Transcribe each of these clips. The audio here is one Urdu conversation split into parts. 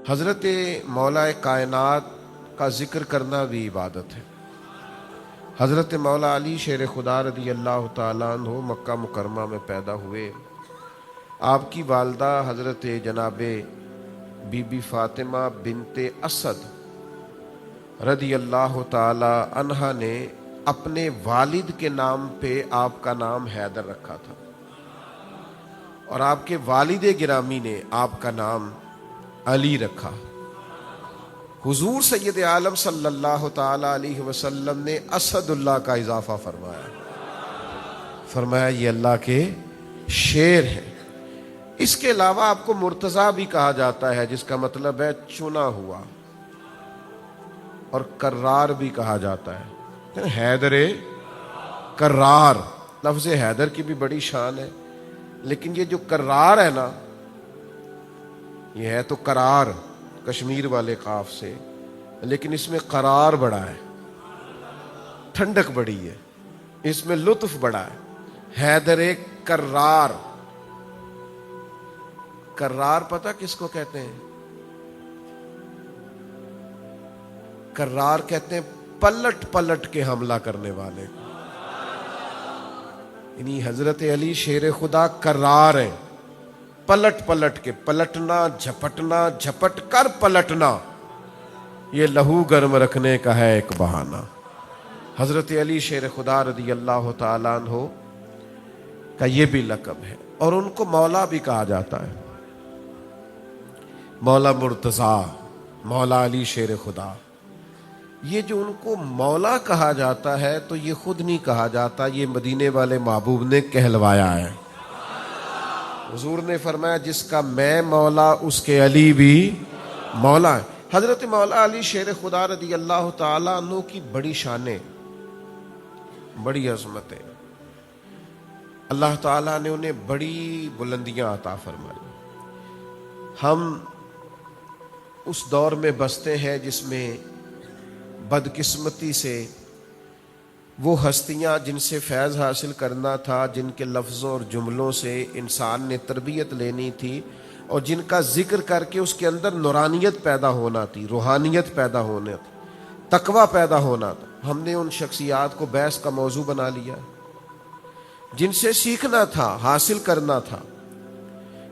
حضرت مولا کائنات کا ذکر کرنا بھی عبادت ہے۔ حضرت مولا علی شیر خدا رضی اللہ تعالیٰ عنہ مکہ مکرمہ میں پیدا ہوئے۔ آپ کی والدہ حضرت جناب بی بی فاطمہ بنت اسد رضی اللہ تعالی عنہا نے اپنے والد کے نام پہ آپ کا نام حیدر رکھا تھا، اور آپ کے والد گرامی نے آپ کا نام علی رکھا۔ حضور سید عالم صلی اللہ تعالی علیہ وسلم نے اسد اللہ کا اضافہ فرمایا یہ اللہ کے شیر ہیں۔ اس کے علاوہ آپ کو مرتضیٰ بھی کہا جاتا ہے، جس کا مطلب ہے چنا ہوا، اور کرار بھی کہا جاتا ہے، حیدر کرار۔ لفظ حیدر کی بھی بڑی شان ہے، لیکن یہ جو کرار ہے نا، یہ ہے تو قرار کشمیر والے قاف سے، لیکن اس میں قرار بڑا ہے، ٹھنڈک بڑی ہے، اس میں لطف بڑا ہے۔ حیدر کرار۔ کرار پتہ کس کو کہتے ہیں؟ کرار کہتے ہیں پلٹ پلٹ کے حملہ کرنے والے، یعنی حضرت علی شیر خدا کرار ہے، پلٹ پلٹ کے، پلٹنا، جھپٹنا، جھپٹ کر پلٹنا، یہ لہو گرم رکھنے کا ہے ایک بہانہ۔ حضرت علی شیر خدا رضی اللہ تعالیٰ عنہ کا یہ بھی لقب ہے، اور ان کو مولا بھی کہا جاتا ہے، مولا مرتضیٰ، مولا علی شیر خدا۔ یہ جو ان کو مولا کہا جاتا ہے تو یہ خود نہیں کہا جاتا، یہ مدینے والے محبوب نے کہلوایا ہے۔ حضور نے فرمایا جس کا میں مولا اس کے علی بھی مولا ہے۔ حضرت مولا علی شیر خدا رضی اللہ تعالیٰ عنہ کی بڑی شانیں، بڑی عظمتیں، اللہ تعالیٰ نے انہیں بڑی بلندیاں عطا فرمائی۔ ہم اس دور میں بستے ہیں جس میں بدقسمتی سے وہ ہستیاں جن سے فیض حاصل کرنا تھا، جن کے لفظوں اور جملوں سے انسان نے تربیت لینی تھی، اور جن کا ذکر کر کے اس کے اندر نورانیت پیدا ہونا تھی، روحانیت پیدا ہونا تھی، تقوی پیدا ہونا تھا، ہم نے ان شخصیات کو بحث کا موضوع بنا لیا، جن سے سیکھنا تھا، حاصل کرنا تھا۔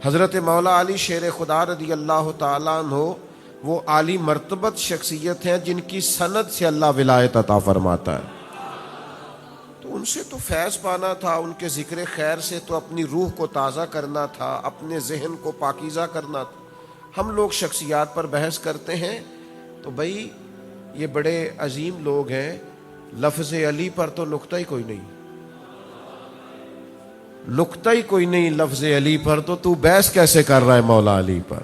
حضرت مولا علی شیر خدا رضی اللہ تعالیٰ عنہ وہ عالی مرتبت شخصیت ہیں جن کی سند سے اللہ ولایت عطا فرماتا ہے، تو ان سے تو فیض پانا تھا، ان کے ذکر خیر سے تو اپنی روح کو تازہ کرنا تھا، اپنے ذہن کو پاکیزہ کرنا تھا۔ ہم لوگ شخصیات پر بحث کرتے ہیں تو بھائی یہ بڑے عظیم لوگ ہیں، لفظ علی پر تو نقطہ ہی کوئی نہیں، نقطہ ہی کوئی نہیں لفظ علی پر، تو بحث کیسے کر رہا ہے مولا علی پر؟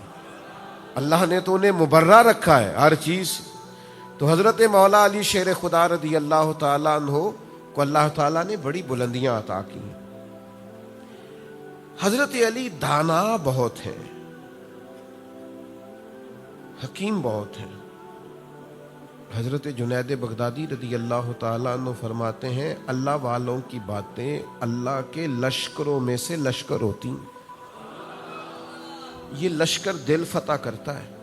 اللہ نے تو انہیں مبرہ رکھا ہے ہر چیز۔ تو حضرت مولا علی شیر خدا رضی اللہ تعالیٰ عنہ کو اللہ تعالیٰ نے بڑی بلندیاں عطا کی۔ حضرت علی دانا بہت ہیں، حکیم بہت ہیں۔ حضرت جنید بغدادی رضی اللہ تعالیٰ عنہ فرماتے ہیں اللہ والوں کی باتیں اللہ کے لشکروں میں سے لشکر ہوتی ہیں۔ یہ لشکر دل فتح کرتا ہے،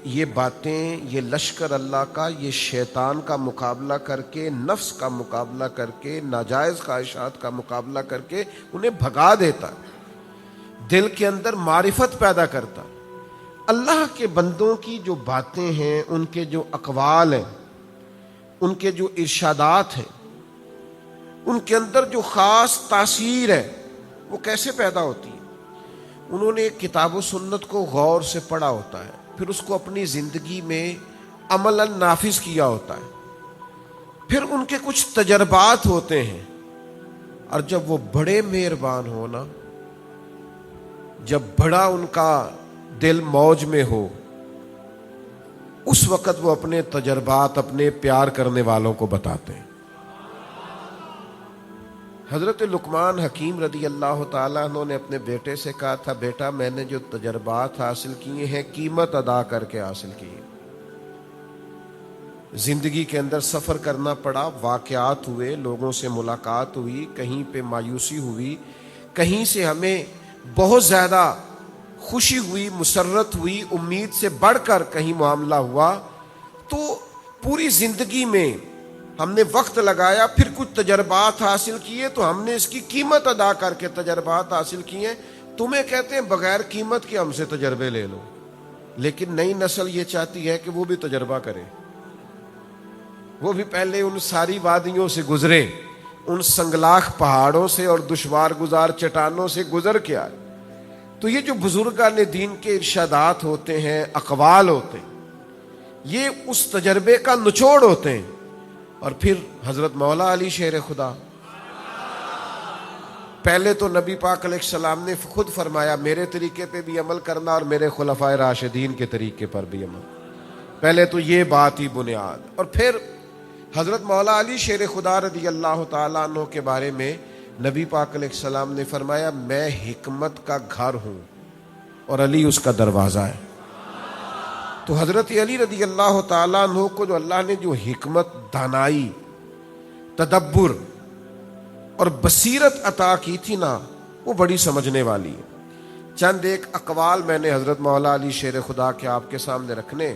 یہ باتیں، یہ لشکر اللہ کا، یہ شیطان کا مقابلہ کر کے، نفس کا مقابلہ کر کے، ناجائز خواہشات کا مقابلہ کر کے انہیں بھگا دیتا ہے، دل کے اندر معرفت پیدا کرتا ہے۔ اللہ کے بندوں کی جو باتیں ہیں، ان کے جو اقوال ہیں، ان کے جو ارشادات ہیں، ان کے اندر جو خاص تاثیر ہے وہ کیسے پیدا ہوتی ہے؟ انہوں نے کتاب و سنت کو غور سے پڑھا ہوتا ہے، پھر اس کو اپنی زندگی میں عملاً نافذ کیا ہوتا ہے، پھر ان کے کچھ تجربات ہوتے ہیں، اور جب وہ بڑے مہربان ہونا، جب بڑا ان کا دل موج میں ہو، اس وقت وہ اپنے تجربات اپنے پیار کرنے والوں کو بتاتے ہیں۔ حضرت لقمان حکیم رضی اللہ تعالیٰ عنہ نے اپنے بیٹے سے کہا تھا بیٹا میں نے جو تجربات حاصل کیے ہیں قیمت ادا کر کے حاصل کیے، زندگی کے اندر سفر کرنا پڑا، واقعات ہوئے، لوگوں سے ملاقات ہوئی، کہیں پہ مایوسی ہوئی، کہیں سے ہمیں بہت زیادہ خوشی ہوئی، مسرت ہوئی، امید سے بڑھ کر کہیں معاملہ ہوا، تو پوری زندگی میں ہم نے وقت لگایا، پھر کچھ تجربات حاصل کیے تو ہم نے اس کی قیمت ادا کر کے تجربات حاصل کیے ہیں۔ تمہیں کہتے ہیں بغیر قیمت کے ہم سے تجربے لے لو، لیکن نئی نسل یہ چاہتی ہے کہ وہ بھی تجربہ کرے، وہ بھی پہلے ان ساری وادیوں سے گزرے، ان سنگلاخ پہاڑوں سے اور دشوار گزار چٹانوں سے گزر کے آئے۔ تو یہ جو بزرگان دین کے ارشادات ہوتے ہیں، اقوال ہوتے ہیں، یہ اس تجربے کا نچوڑ ہوتے ہیں۔ اور پھر حضرت مولا علی شیر خدا، پہلے تو نبی پاک علیہ السلام نے خود فرمایا میرے طریقے پہ بھی عمل کرنا اور میرے خلفائے راشدین کے طریقے پر بھی عمل، پہلے تو یہ بات ہی بنیاد۔ اور پھر حضرت مولا علی شیر خدا رضی اللہ تعالیٰ عنہ کے بارے میں نبی پاک علیہ السلام نے فرمایا میں حکمت کا گھر ہوں اور علی اس کا دروازہ ہے۔ تو حضرت علی رضی اللہ تعالیٰ عنہ کو جو اللہ نے جو حکمت، دانائی، تدبر اور بصیرت عطا کی تھی نا، وہ بڑی سمجھنے والی ہے۔ چند ایک اقوال میں نے حضرت مولا علی شیر خدا کے آپ کے سامنے رکھنے۔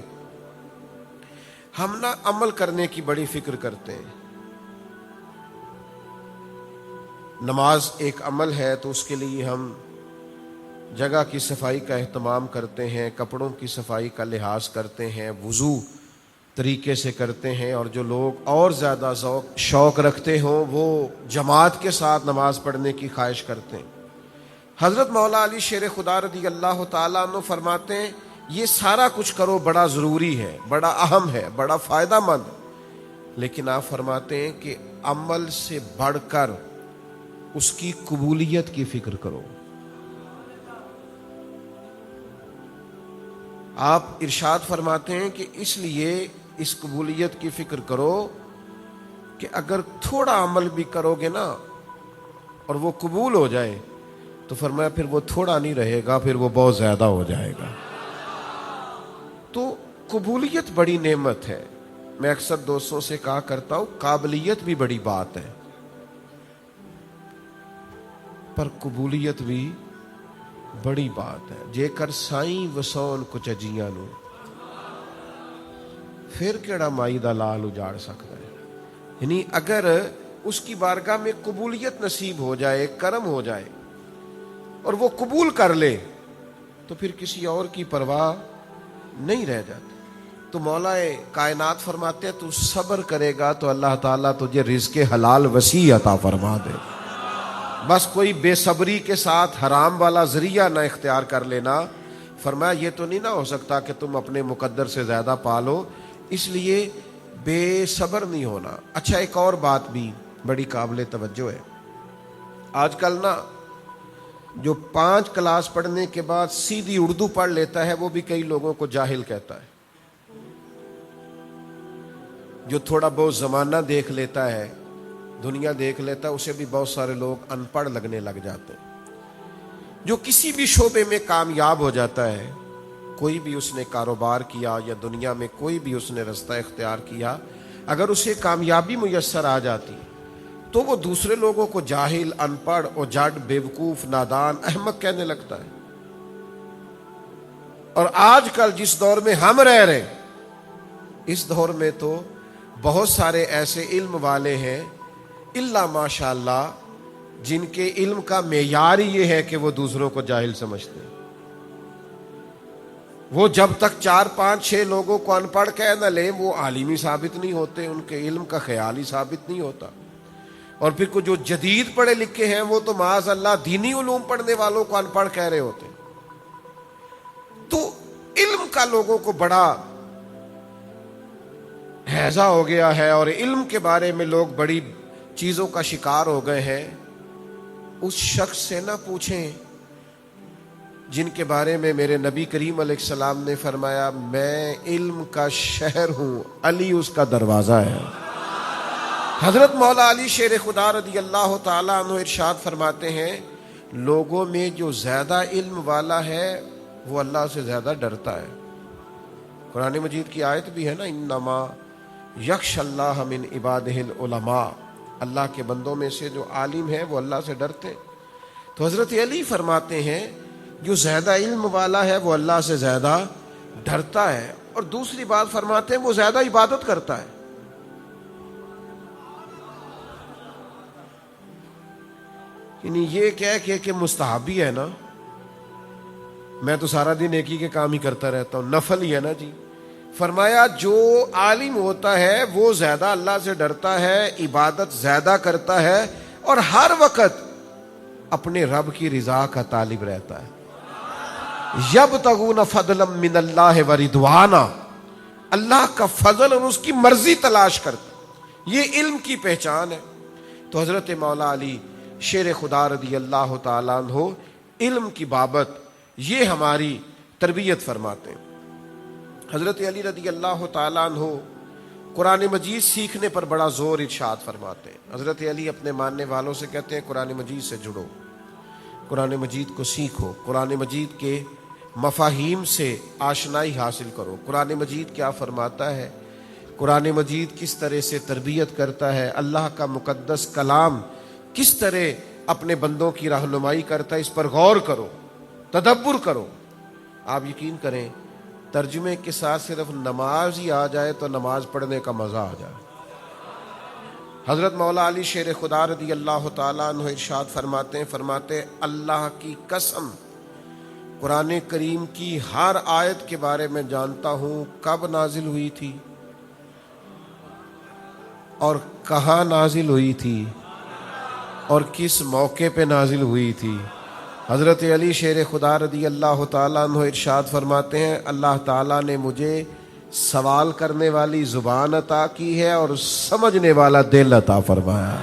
ہم نا عمل کرنے کی بڑی فکر کرتے ہیں، نماز ایک عمل ہے تو اس کے لیے ہم جگہ کی صفائی کا اہتمام کرتے ہیں، کپڑوں کی صفائی کا لحاظ کرتے ہیں، وضو طریقے سے کرتے ہیں، اور جو لوگ اور زیادہ شوق رکھتے ہوں وہ جماعت کے ساتھ نماز پڑھنے کی خواہش کرتے ہیں۔ حضرت مولا علی شیر خدا رضی اللہ تعالیٰ عنہ فرماتے ہیں یہ سارا کچھ کرو بڑا ضروری ہے، بڑا اہم ہے، بڑا فائدہ مند، لیکن آپ فرماتے ہیں کہ عمل سے بڑھ کر اس کی قبولیت کی فکر کرو۔ آپ ارشاد فرماتے ہیں کہ اس لیے اس قبولیت کی فکر کرو کہ اگر تھوڑا عمل بھی کرو گے نا اور وہ قبول ہو جائے تو فرمایا پھر وہ تھوڑا نہیں رہے گا، پھر وہ بہت زیادہ ہو جائے گا۔ تو قبولیت بڑی نعمت ہے۔ میں اکثر دوستوں سے کہا کرتا ہوں قابلیت بھی بڑی بات ہے، پر قبولیت بھی بڑی بات ہے۔ جے کر سائیں وسون کچھ اجیاں نو پھر کیڑا مائی دا لال اجاڑ سکتا ہے۔ یعنی اگر اس کی بارگاہ میں قبولیت نصیب ہو جائے، کرم ہو جائے اور وہ قبول کر لے تو پھر کسی اور کی پرواہ نہیں رہ جاتی۔ تو مولا کائنات فرماتے ہیں تو صبر کرے گا تو اللہ تعالیٰ تجھے رزق حلال وسیع عطا فرما دے۔ بس کوئی بے صبری کے ساتھ حرام والا ذریعہ نہ اختیار کر لینا۔ فرمایا یہ تو نہیں نہ ہو سکتا کہ تم اپنے مقدر سے زیادہ پالو، اس لیے بے صبر نہیں ہونا۔ اچھا ایک اور بات بھی بڑی قابل توجہ ہے، آج کل نا جو 5 کلاس پڑھنے کے بعد سیدھی اردو پڑھ لیتا ہے وہ بھی کئی لوگوں کو جاہل کہتا ہے۔ جو تھوڑا بہت زمانہ دیکھ لیتا ہے، دنیا دیکھ لیتا ہے، اسے بھی بہت سارے لوگ ان پڑھ لگنے لگ جاتے ہیں۔ جو کسی بھی شعبے میں کامیاب ہو جاتا ہے، کوئی بھی اس نے کاروبار کیا یا دنیا میں کوئی بھی اس نے رستہ اختیار کیا، اگر اسے کامیابی میسر آ جاتی تو وہ دوسرے لوگوں کو جاہل، ان پڑھ، اجڑ، بیوقوف، نادان، احمق کہنے لگتا ہے۔ اور آج کل جس دور میں ہم رہ رہے ہیں، اس دور میں تو بہت سارے ایسے علم والے ہیں الا ماشاء اللہ جن کے علم کا معیار ہی یہ ہے کہ وہ دوسروں کو جاہل سمجھتے ہیں۔ وہ جب تک 4 5 6 لوگوں کو ان پڑھ کہہ نہ لیں وہ عالمی ثابت نہیں ہوتے، ان کے علم کا خیال ہی ثابت نہیں ہوتا۔ اور پھر جو جدید پڑھے لکھے ہیں وہ تو معاذ اللہ دینی علوم پڑھنے والوں کو ان پڑھ کہہ رہے ہوتے ہیں۔ تو علم کا لوگوں کو بڑا ہیضہ ہو گیا ہے اور علم کے بارے میں لوگ بڑی چیزوں کا شکار ہو گئے ہیں۔ اس شخص سے نہ پوچھیں جن کے بارے میں میرے نبی کریم علیہ السلام نے فرمایا میں علم کا شہر ہوں، علی اس کا دروازہ ہے۔ حضرت مولا علی شیر خدا رضی اللہ تعالیٰ عنہ ارشاد فرماتے ہیں لوگوں میں جو زیادہ علم والا ہے وہ اللہ سے زیادہ ڈرتا ہے۔ قرآن مجید کی آیت بھی ہے نا انما یخشی اللہ من عبادہ العلماء، اللہ کے بندوں میں سے جو عالم ہیں وہ اللہ سے ڈرتے ہیں۔ تو حضرت علی فرماتے ہیں جو زیادہ علم والا ہے وہ اللہ سے زیادہ ڈرتا ہے، اور دوسری بات فرماتے ہیں وہ زیادہ عبادت کرتا ہے۔ یعنی یہ کہ مستحبی ہے نا، میں تو سارا دن ایک ہی کے کام ہی کرتا رہتا ہوں، نفل ہی ہے نا جی۔ فرمایا جو عالم ہوتا ہے وہ زیادہ اللہ سے ڈرتا ہے، عبادت زیادہ کرتا ہے، اور ہر وقت اپنے رب کی رضا کا طالب رہتا ہے۔ یبتغون فضلا من اللہ ورضوانا، اللہ کا فضل اور اس کی مرضی تلاش کرتا، یہ علم کی پہچان ہے۔ تو حضرت مولا علی شیر خدا رضی اللہ تعالیٰ عنہ علم کی بابت یہ ہماری تربیت فرماتے ہیں۔ حضرت علی رضی اللہ تعالیٰ عنہ قرآن مجید سیکھنے پر بڑا زور ارشاد فرماتے ہیں۔ حضرت علی اپنے ماننے والوں سے کہتے ہیں قرآن مجید سے جڑو، قرآن مجید کو سیکھو، قرآن مجید کے مفاہیم سے آشنائی حاصل کرو، قرآن مجید کیا فرماتا ہے، قرآن مجید کس طرح سے تربیت کرتا ہے، اللہ کا مقدس کلام کس طرح اپنے بندوں کی رہنمائی کرتا ہے، اس پر غور کرو، تدبر کرو۔ آپ یقین کریں ترجمے کے ساتھ صرف نماز ہی آ جائے تو نماز پڑھنے کا مزہ آ جائے۔ حضرت مولا علی شیر خدا رضی اللہ تعالیٰ عنہ ارشاد فرماتے اللہ کی قسم قرآن کریم کی ہر آیت کے بارے میں جانتا ہوں کب نازل ہوئی تھی اور کہاں نازل ہوئی تھی اور کس موقع پہ نازل ہوئی تھی۔ حضرت علی شیر خدا رضی اللہ تعالیٰ عنہ ارشاد فرماتے ہیں اللہ تعالیٰ نے مجھے سوال کرنے والی زبان عطا کی ہے اور سمجھنے والا دل عطا فرمایا۔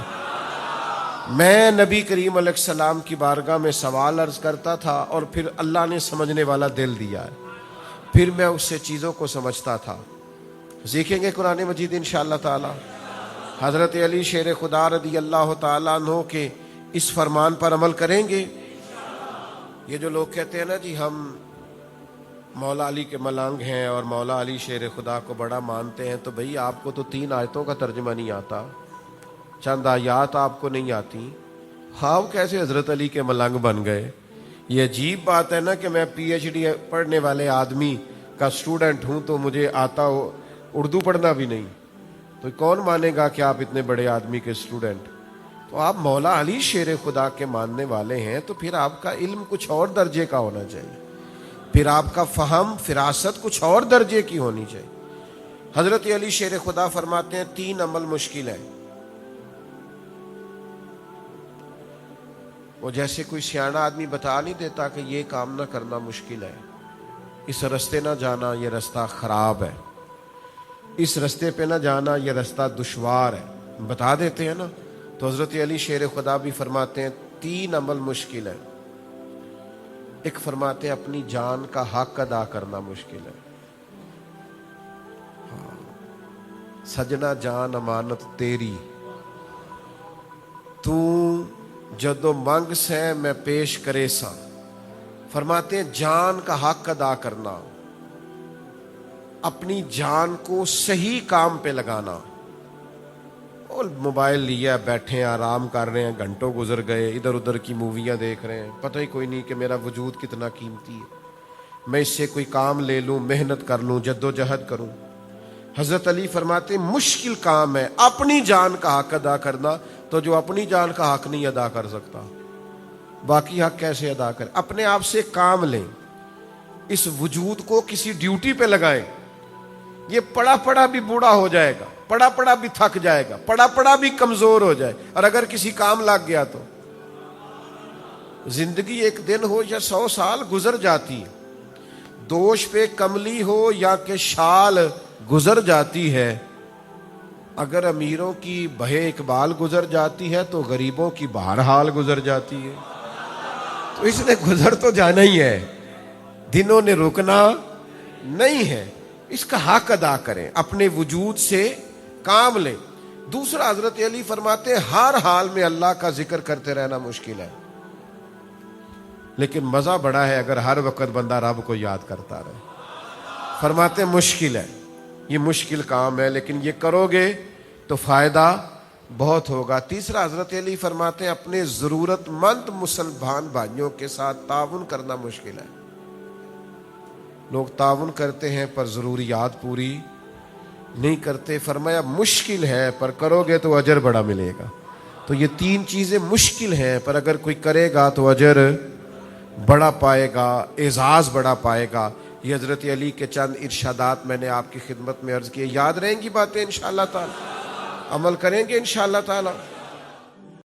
میں نبی کریم علیہ السلام کی بارگاہ میں سوال عرض کرتا تھا اور پھر اللہ نے سمجھنے والا دل دیا ہے، پھر میں اس سے چیزوں کو سمجھتا تھا۔ سیکھیں گے قرآن مجید انشاءاللہ تعالی۔ حضرت علی شیر خدا رضی اللہ تعالیٰ عنہ کے اس فرمان پر عمل کریں گے۔ یہ جو لوگ کہتے ہیں نا جی ہم مولا علی کے ملنگ ہیں اور مولا علی شیر خدا کو بڑا مانتے ہیں، تو بھئی آپ کو تو 3 آیتوں کا ترجمہ نہیں آتا، چند آیات آپ کو نہیں آتی، ہاں کیسے حضرت علی کے ملنگ بن گئے؟ یہ عجیب بات ہے نا کہ میں پی ایچ ڈی پڑھنے والے آدمی کا اسٹوڈنٹ ہوں تو مجھے آتا ہو اردو پڑھنا بھی نہیں، تو کون مانے گا کہ آپ اتنے بڑے آدمی کے اسٹوڈنٹ؟ تو آپ مولا علی شیر خدا کے ماننے والے ہیں تو پھر آپ کا علم کچھ اور درجے کا ہونا چاہیے، پھر آپ کا فہم فراست کچھ اور درجے کی ہونی چاہیے۔ حضرت علی شیر خدا فرماتے ہیں 3 عمل مشکل ہے۔ وہ جیسے کوئی سیانا آدمی بتا نہیں دیتا کہ یہ کام نہ کرنا مشکل ہے، اس رستے نہ جانا یہ رستہ خراب ہے، اس رستے پہ نہ جانا یہ رستہ دشوار ہے، بتا دیتے ہیں نا۔ تو حضرت علی شیر خدا بھی فرماتے ہیں 3 عمل مشکل ہے۔ ایک فرماتے ہیں اپنی جان کا حق ادا کرنا مشکل ہے۔ سجنا جان امانت تیری، تو جدو منگ سے میں پیش کرے سا۔ فرماتے ہیں جان کا حق ادا کرنا، اپنی جان کو صحیح کام پہ لگانا۔ اور موبائل لیا بیٹھے ہیں آرام کر رہے ہیں، گھنٹوں گزر گئے، ادھر ادھر کی موویاں دیکھ رہے ہیں، پتہ ہی کوئی نہیں کہ میرا وجود کتنا قیمتی ہے، میں اس سے کوئی کام لے لوں، محنت کر لوں، جد و جہد کروں۔ حضرت علی فرماتے ہیں مشکل کام ہے اپنی جان کا حق ادا کرنا، تو جو اپنی جان کا حق نہیں ادا کر سکتا باقی حق کیسے ادا کرے؟ اپنے آپ سے کام لیں، اس وجود کو کسی ڈیوٹی پہ لگائیں۔ یہ پڑا پڑا بھی بوڑھا ہو جائے گا، پڑا پڑا بھی تھک جائے گا، پڑا پڑا بھی کمزور ہو جائے، اور اگر کسی کام لگ گیا تو زندگی 1 دن ہو یا 100 سال گزر جاتی ہے، دوش پہ کملی ہو یا کہ شال گزر جاتی ہے۔ اگر امیروں کی بہے اقبال گزر جاتی ہے تو غریبوں کی بہرحال گزر جاتی ہے، تو اس نے گزر تو جانا ہی ہے، دنوں نے رکنا نہیں ہے۔ اس کا حق ادا کریں، اپنے وجود سے کام لیں۔ دوسرا حضرت علی فرماتے ہیں ہر حال میں اللہ کا ذکر کرتے رہنا مشکل ہے، لیکن مزہ بڑا ہے اگر ہر وقت بندہ رب کو یاد کرتا رہے۔ فرماتے ہیں مشکل ہے، یہ مشکل کام ہے، لیکن یہ کرو گے تو فائدہ بہت ہوگا۔ تیسرا حضرت علی فرماتے ہیں اپنے ضرورت مند مسلمان بھائیوں کے ساتھ تعاون کرنا مشکل ہے۔ لوگ تعاون کرتے ہیں پر ضروریات پوری نہیں کرتے۔ فرمایا مشکل ہے پر کرو گے تو اجر بڑا ملے گا۔ تو یہ تین چیزیں مشکل ہیں پر اگر کوئی کرے گا تو اجر بڑا پائے گا، اعزاز بڑا پائے گا۔ یہ حضرت علی کے چند ارشادات میں نے آپ کی خدمت میں عرض کیے۔ یاد رہیں گی باتیں انشاءاللہ تعالی، عمل کریں گے انشاءاللہ تعالی۔